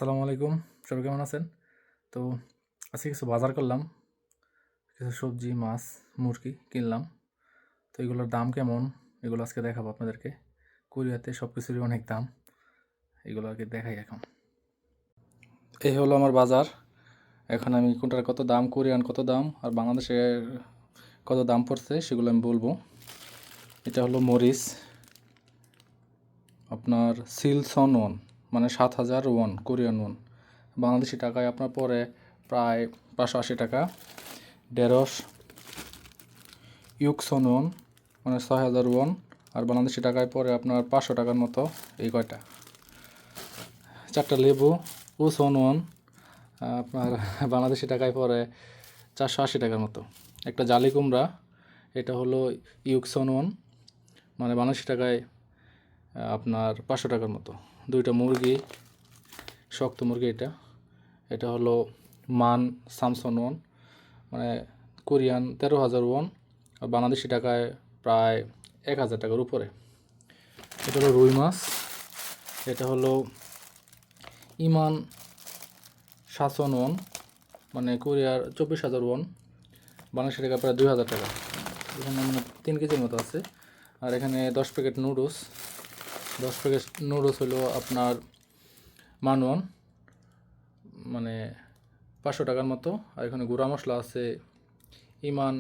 আসসালামু আলাইকুম, সবাই কেমন আছেন? তো আজকে কিছু বাজার করলাম, কিছু সবজি, মাছ, মুরগি কিনলাম। তো এগুলোর দাম কেমন এগুলো আজকে দেখাবো আপনাদেরকে। কোরিয়াতে সব কিছুরই অনেক দাম, এগুলো আগে দেখাই এখন। এই হলো আমার বাজার। এখন আমি কোনটার কত দাম, কোরিয়ান কত দাম আর বাংলাদেশে কত দাম পড়ছে সেগুলো আমি বলবো। এটা হলো মরিচ, আপনার সিলসন ওয়ান, মানে 7,000 ওয়ান, কোরিয়ান ওয়ান। বাংলাদেশি টাকায় আপনার পরে প্রায় 580 টাকা। ঢেঁড়স ইউকসন ওয়ান, মানে 6,000 ওয়ান, আর বাংলাদেশি টাকায় পরে আপনার 500 টাকার মতো। এই কয়টা 4টা লেবু উসন ওয়ান, আপনার বাংলাদেশি টাকায় পরে 480 টাকার মতো। একটা জালি কুমড়া, এটা হলো ইউকসন ওয়ান, মানে বাংলাদেশি টাকায় আপনার 500 টাকার মতো। 2টা মুরগি, শক্ত মুরগি, এটা হলো মান সামসন ওয়ান, মানে কোরিয়ান 13,000 ওয়ান, আর বাংলাদেশি টাকায় প্রায় 1,000 টাকার উপরে। এটা হলো রুই মাছ, এটা হলো ইমান শাসন ওয়ান, মানে কোরিয়ার 24,000 ওয়ান, বাংলাদেশি টাকা প্রায় 2,000 টাকা। এখানে মানে 3 কেজির মতো আছে। আর এখানে 10 প্যাকেট নুডলস, 10 প্যাকেট নুডলস হলো আপনার মান ওয়ান, মানে 500 টাকার মতো। আর এখানে গুঁড়া মশলা আছে ইমান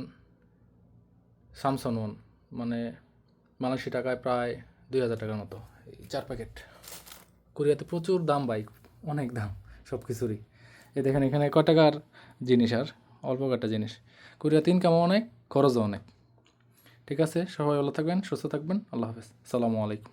সামসন ওয়ান, মানে বাংলাদেশি টাকায় প্রায় 2,000 টাকার মতো। এই 4 প্যাকেট। কোরিয়াতে প্রচুর দাম ভাই, অনেক দাম সব কিছুরই। এই দেখেন এখানে ক টাকার জিনিস আর অল্প কটা জিনিস। কোরিয়াতে ইনকাম অনেক, খরচও অনেক। ঠিক আছে, সবাই ভালো থাকবেন, সুস্থ থাকবেন, আল্লাহ হাফেজ, আসসালামু আলাইকুম।